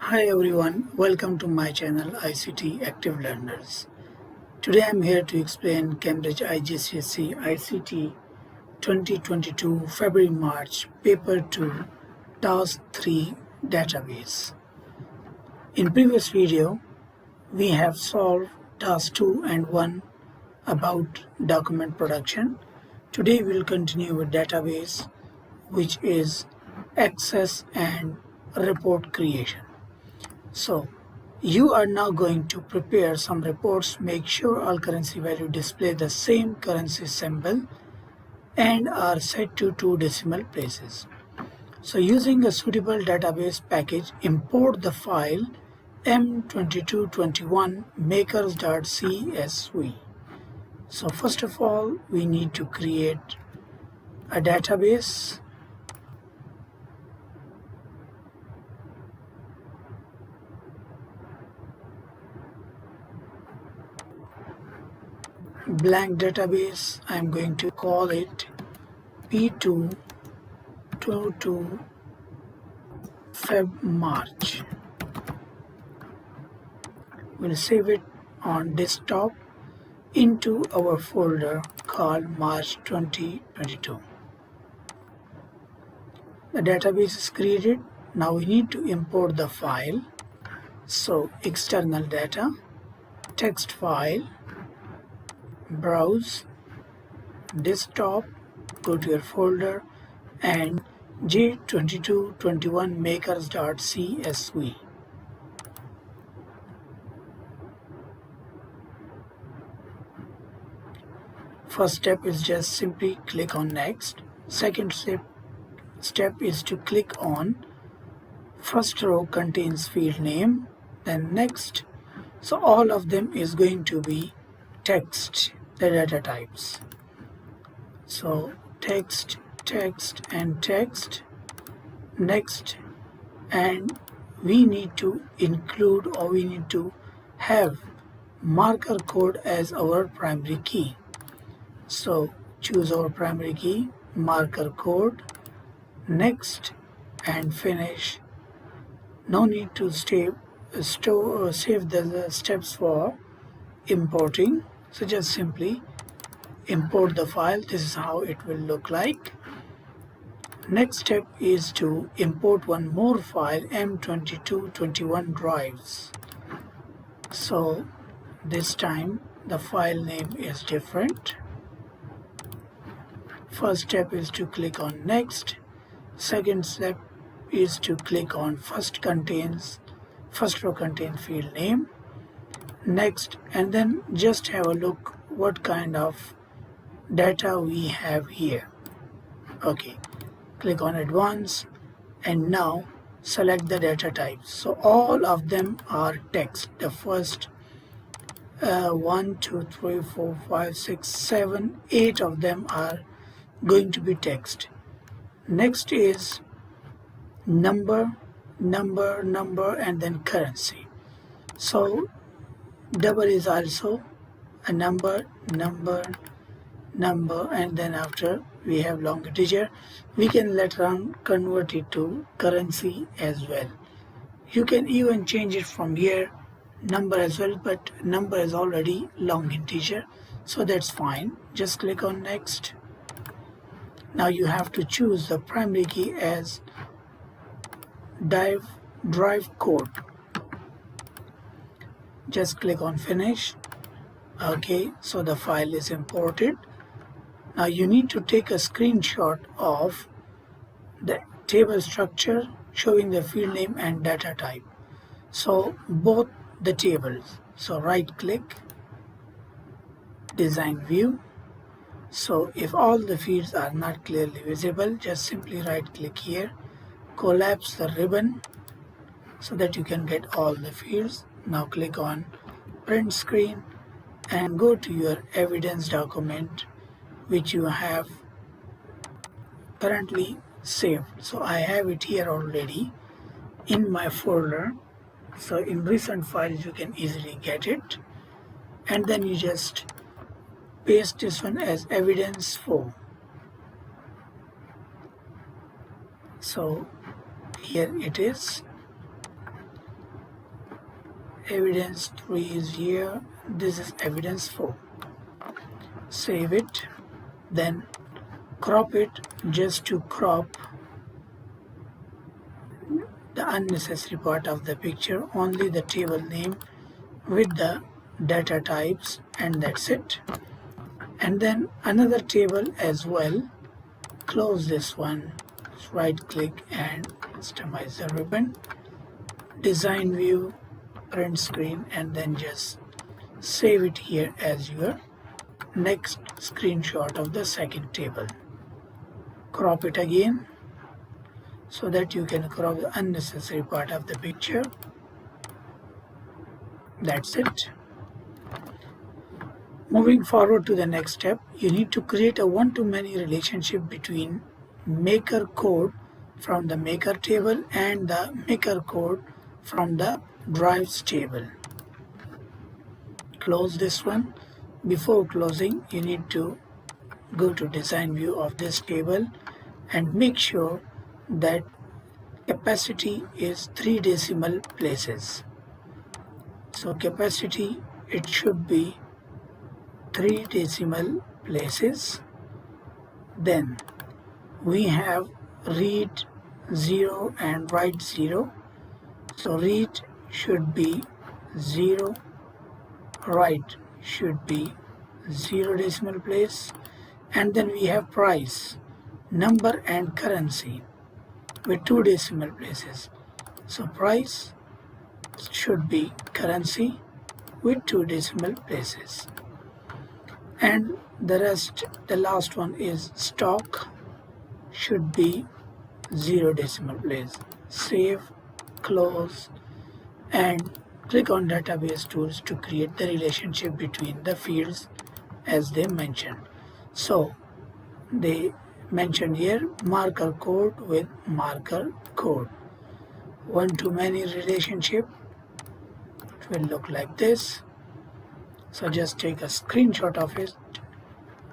Hi everyone, welcome to my channel ICT Active Learners. Today I am here to explain Cambridge IGCSE ICT 2022 February-March Paper 2 Task 3 Database. In previous video, we have solved Task 2 and 1 about document production. Today we will continue with database, which is access and report creation. So you are now going to prepare some reports. Make sure all currency value display the same currency symbol and are set to 2 decimal places. So using a suitable database package, import the file M2221 makers.csv. So first of all, we need to create a database. Blank database. I'm going to call it P22 Feb March. We'll save it on desktop into our folder called March 2022. The database is created. Now we need to import the file. So external data, text file, browse, desktop, go to your folder and J2221 makers.csv. First step is just simply click on next. Second step is to click on first row contains field name, then next. So all of them is going to be text, the data types. So text, text and text, next, and we need to include or we need to have marker code as our primary key. So choose our primary key, marker code, next and finish. No need to save the steps for importing. So just simply import the file. This is how it will look like. Next step is to import one more file, M2221 drives. So this time the file name is different. First step is to click on next. Second step is to click on first row contains field name, next, and then just have a look what kind of data we have here. Okay, click on advanced and now select the data types. So all of them are text. The first 1, 2, 3, 4, 5, 6, 7, 8 of them are going to be text. Next is number, and then currency. So double is also a number, and then after we have long integer. We can later on convert it to currency as well. You can even change it from here, number as well, but number is already long integer, so that's fine. Just click on next. Now you have to choose the primary key as drive code. Just click on finish. Okay, so the file is imported. Now you need to take a screenshot of the table structure showing the field name and data type. So both the tables. So right click, design view. So if all the fields are not clearly visible, just simply right click here, collapse the ribbon so that you can get all the fields. Now click on print screen and go to your evidence document which you have currently saved. So I have it here already in my folder. So in recent files you can easily get it, and then you just paste this one as evidence 4. So here it is. evidence 3 is here, this is evidence 4. Save it, then crop it just to crop the unnecessary part of the picture, only the table name with the data types, and that's it. And then another table as well, close this one, right click and customize the ribbon, design view, print screen, and then just save it here as your next screenshot of the second table. Crop it again so that you can crop the unnecessary part of the picture. That's it. Moving forward to the next step, you need to create a one-to-many relationship between maker code from the maker table and the maker code from the drives table. Close this one. Before closing, you need to go to design view of this table and make sure that capacity is 3 decimal places. So capacity, it should be 3 decimal places. Then we have read 0 and write 0. So read should be 0, write should be 0 decimal place. And then we have price, number and currency with 2 decimal places. So price should be currency with 2 decimal places. And the rest, the last one is stock, should be 0 decimal place. Save, close, and click on database tools to create the relationship between the fields as they mentioned. So they mentioned here marker code with marker code. One-to-many relationship, it will look like this. So just take a screenshot of it,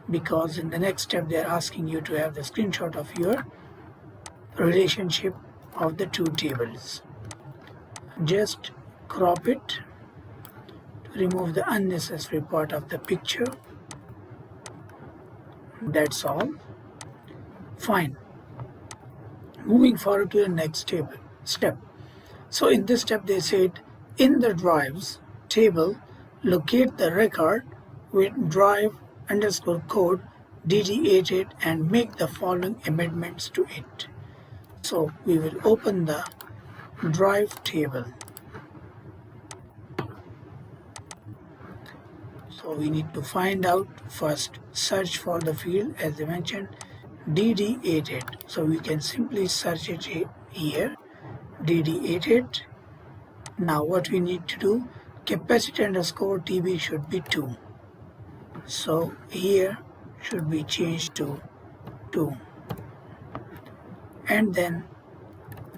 because in the next step they are asking you to have the screenshot of your relationship of the 2 tables. Just crop it to remove the unnecessary part of the picture. That's all. Fine. Moving forward to the next step. So in this step they said, in the drives table, locate the record with drive underscore code dd88 and make the following amendments to it. So we will open the drive table. So we need to find out first, search for the field as I mentioned dd88. So we can simply search it here, dd88. Now what we need to do, capacity underscore TB should be 2. So here should be changed to 2. And then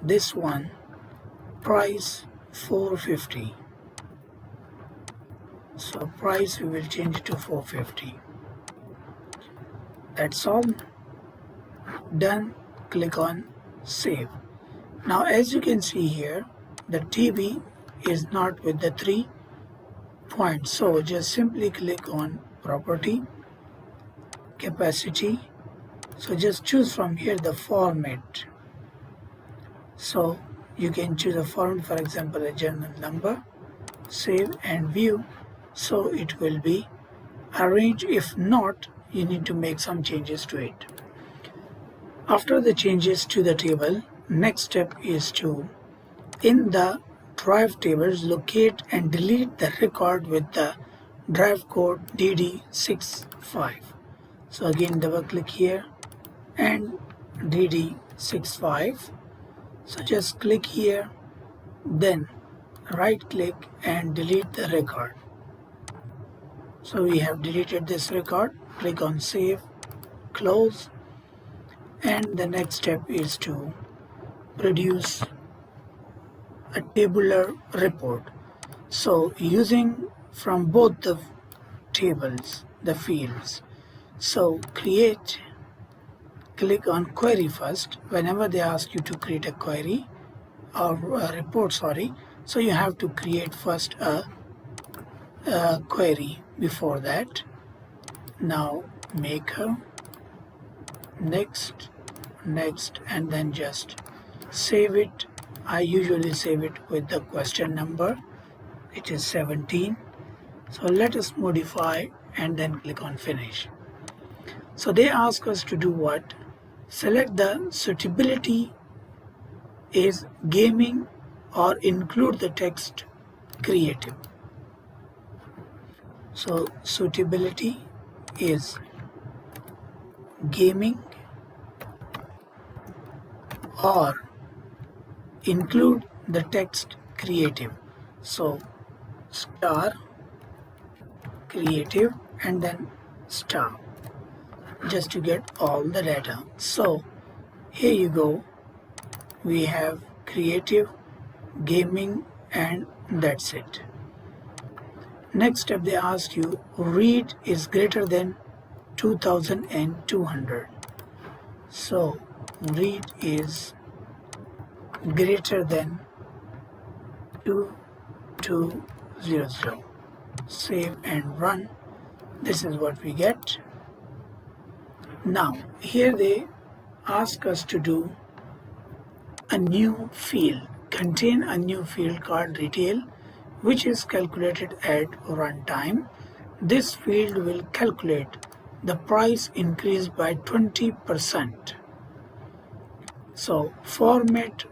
this one, price 450. So price we will change it to 450. That's all. Done. Click on save. Now as you can see here, the TB is not with the 3 points. So just simply click on property, capacity. So just choose from here the format. So you can choose a format, for example a journal number, save and view. So it will be arranged. If not, you need to make some changes to it. After the changes to the table, next step is to, in the drive tables, locate and delete the record with the drive code dd65. So again double click here and dd65. So just click here, then right click and delete the record. So we have deleted this record. Click on save, close, and the next step is to produce a tabular report. So using from both the tables, the fields. So click on query first whenever they ask you to create a query or a report, So you have to create first a query before that. Now maker, next, and then just save it. I usually save it with the question number, which is 17. So let us modify and then click on finish. So they ask us to do what? Select the suitability is gaming or include the text creative. So suitability is gaming or include the text creative. So star creative and then star, just to get all the data. So here you go, we have creative, gaming, and that's it. Next step, they ask you read is greater than 2200. So read is greater than 2200. Save and run. This is what we get. Now here they ask us to do a new field, contain a new field called retail, which is calculated at runtime. This field will calculate the price increase by 20%. So format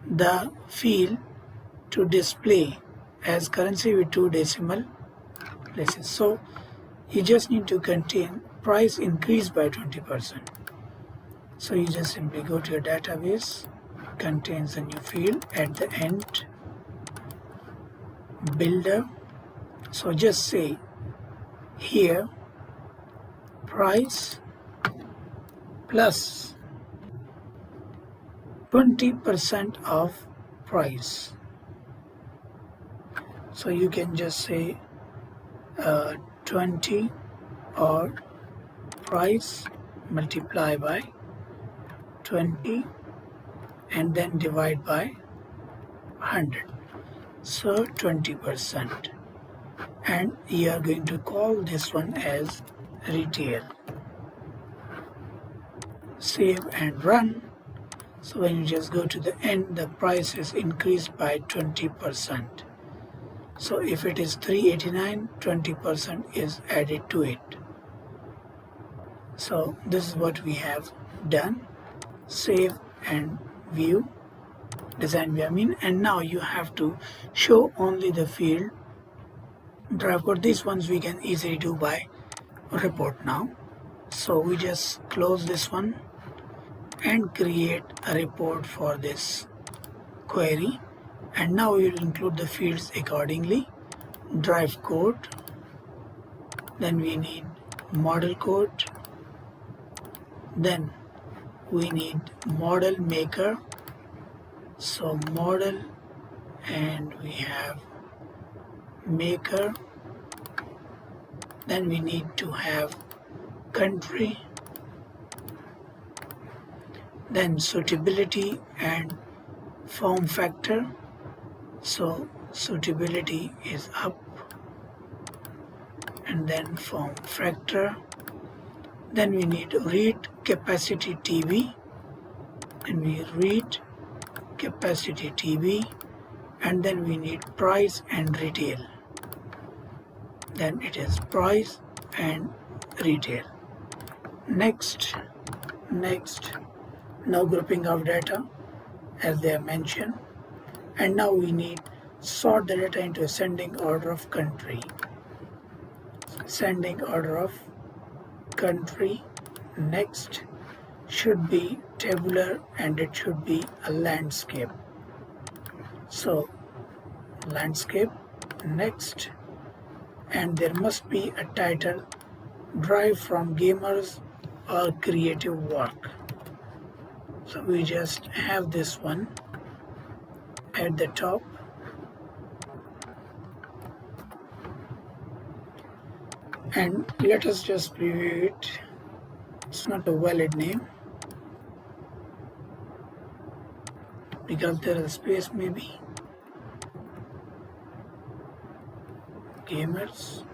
the field to display as currency with 2 decimal places. So you just need to contain price increase by 20%. So you just simply go to your database, contains a new field at the end, builder. So just say here price plus 20% of price. So you can just say 20 or price multiply by 20 and then divide by 100. So 20. And you are going to call this one as retail. Save and run. So when you just go to the end, the price is increased by 20%. So if it is 389, 20% is added to it. So this is what we have done. Save and view, design view, and now you have to show only the field drive code. These ones we can easily do by report now. So we just close this one and create a report for this query, and now we will include the fields accordingly. Drive code, then we need model code, then we need model maker. So model, and we have maker, then we need to have country, then suitability and form factor. So suitability is up, and then form factor. Then we need read capacity TV, and we read capacity TV, and then we need price and retail. Then it is price and retail. Next, now grouping of data as they have mentioned, and now we need sort the data into ascending order of country. Ascending order of country. Next should be tabular, and it should be a landscape. So landscape. Next, and there must be a title derived from gamers or creative work. So we just have this one at the top, and let us just preview it. It's not a valid name because there is space maybe. gamers.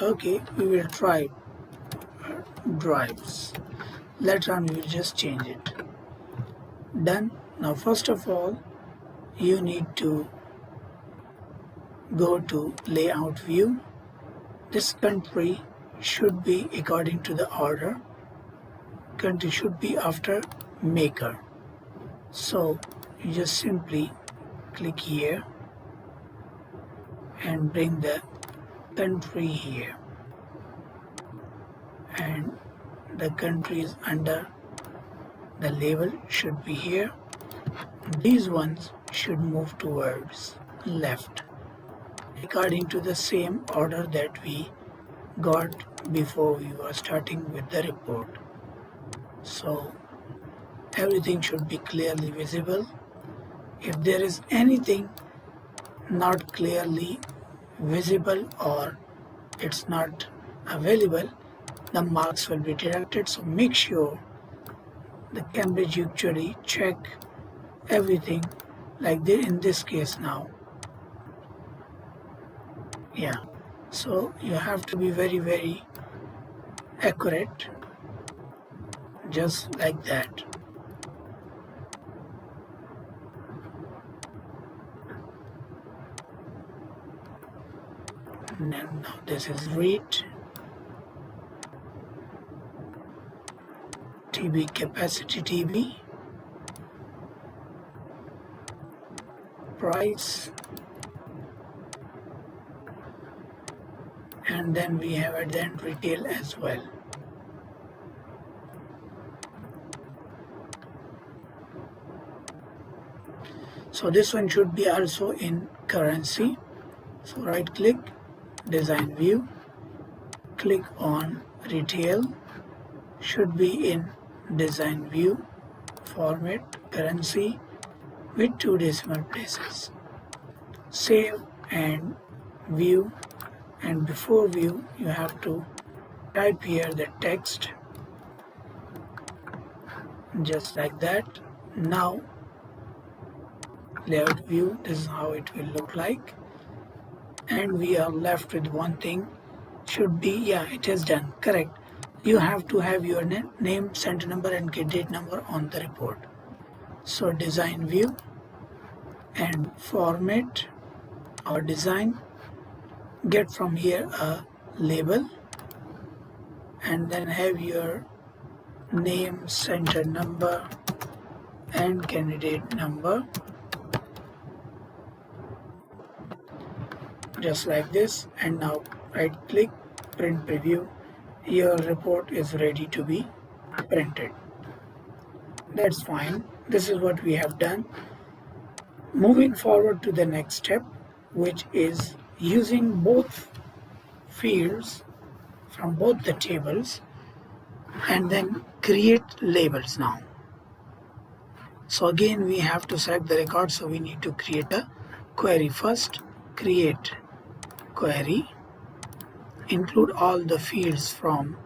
Okay, we will try drives. Later on we will just change it. Done. Now first of all you need to go to layout view. This country should be according to the order. Country should be after maker. So you just simply click here and bring the country here, and the countries under the label should be here. These ones should move towards left according to the same order that we got before we were starting with the report. So everything should be clearly visible. If there is anything not clearly visible or it's not available, the marks will be deducted. So make sure the Cambridge actually check everything like they in this case now. Yeah, so you have to be very accurate, just like that. Now this is read, TB capacity, TB price, and then we have at the end retail as well. So this one should be also in currency. So right click, design view, click on retail, should be in design view, format, currency with 2 decimal places. Save and view, and before view you have to type here the text just like that. Now layout view, this is how it will look like, and we are left with one thing. Should be, yeah, it is done, correct. You have to have your name, center number and get date number on the report. So design view and format or design, get from here a label and then have your name, center number and candidate number, just like this. And now right click, print preview. Your report is ready to be printed. That's fine. This is what we have done. Moving forward to the next step, which is using both fields from both the tables and then create labels now. So again we have to select the record, so we need to create a query first. Create query, include all the fields from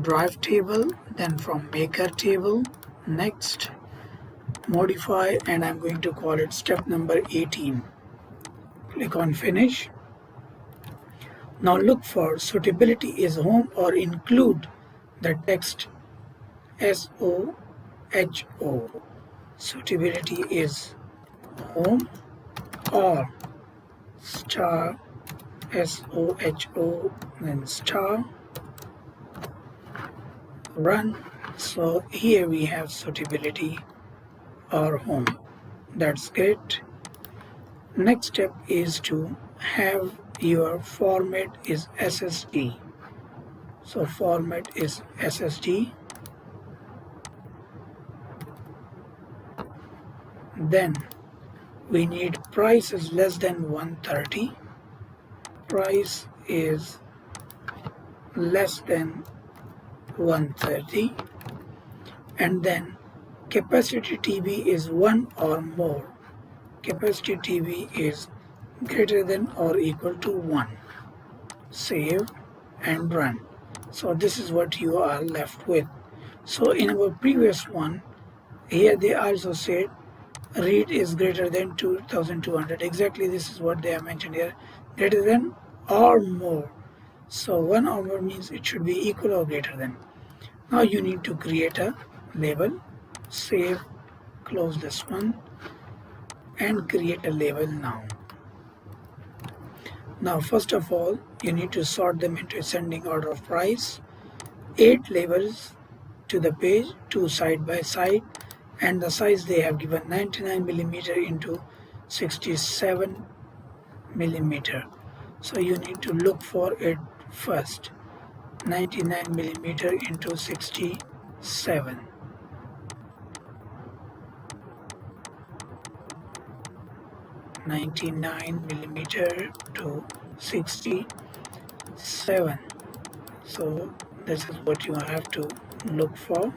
drive table, then from maker table. Next, modify, and I'm going to call it step number 18. Click on finish. Now look for suitability is home or include the text SOHO. Suitability is home or star SOHO, then star, run. So here we have suitability or home. That's great. Next step is to have your format is SSD. So format is SSD. Then we need price is less than 130. Price is less than 130, and then capacity TB is 1 or more. Capacity TB is greater than or equal to 1. Save and run. So this is what you are left with. So in our previous one, here they also said read is greater than 2200. Exactly, this is what they have mentioned here, greater than or more. So 1 or more means it should be equal or greater than. Now you need to create a label, save, close this one, and create a label now. Now first of all, you need to sort them into ascending order of price. 8 labels to the page, 2 side by side, and the size they have given 99 millimeter into 67 millimeter. So you need to look for it first. 99 millimeter into 67. 99 millimeter to 67. So this is what you have to look for.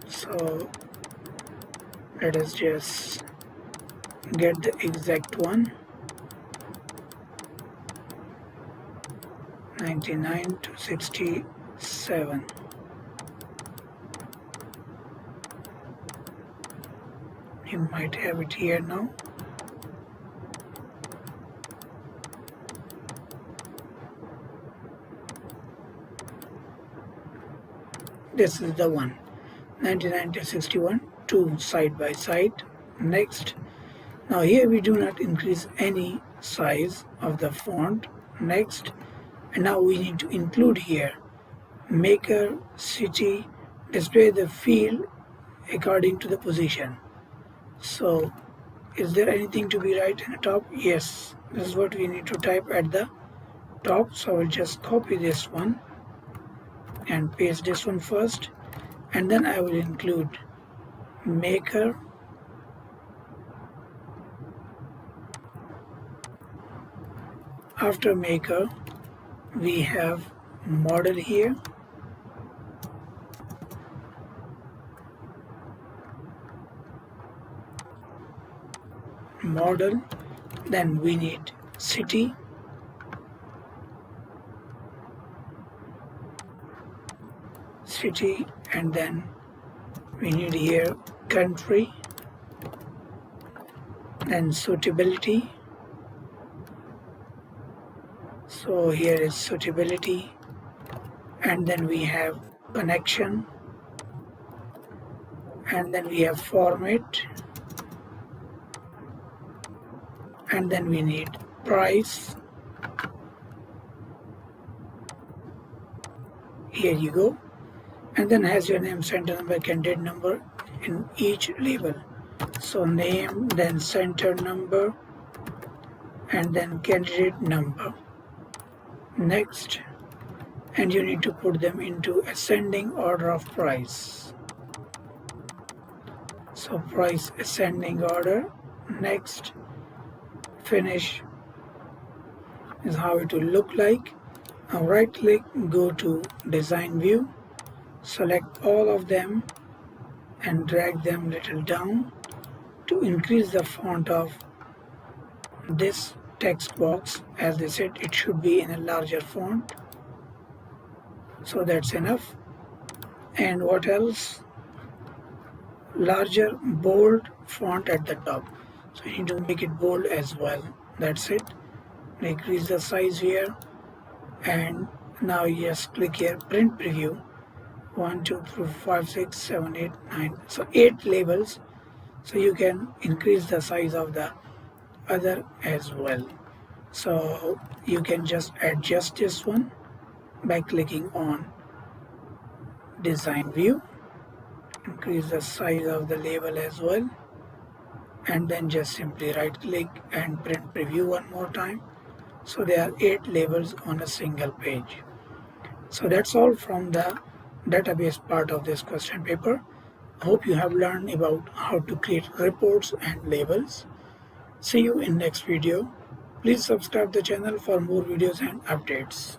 So let us just get the exact one. 99 to 67. You might have it here now. This is the one. 99 to 61, 2 side by side. Next. Now here we do not increase any size of the font. Next. And now we need to include here maker, city, display the field according to the position. So is there anything to be right in the top? Yes, this is what we need to type at the top. So I will just copy this one and paste this one first, and then I will include maker, after maker we have model here, model, then we need city, and then we need here country, then suitability. So here is suitability, and then we have connection, and then we have format, and then we need price. Here you go. And then has your name, center number, candidate number in each label. So name, then center number, and then candidate number. Next, and you need to put them into ascending order of price. So price ascending order. Next, finish is how it will look like. Now right click, go to design view, select all of them and drag them little down to increase the font of this text box. As they said, it should be in a larger font, so that's enough. And what else? Larger bold font at the top, so you need to make it bold as well. That's it. Increase the size here, and now yes, click here, print preview. 1 2 3 4 5 6 7 8 9, so 8 labels. So you can increase the size of the other as well. So you can just adjust this one by clicking on design view, increase the size of the label as well, and then just simply right click and print preview one more time. So there are 8 labels on a single page. So that's all from the database part of this question paper. I hope you have learned about how to create reports and labels. See you in next video. Please subscribe the channel for more videos and updates.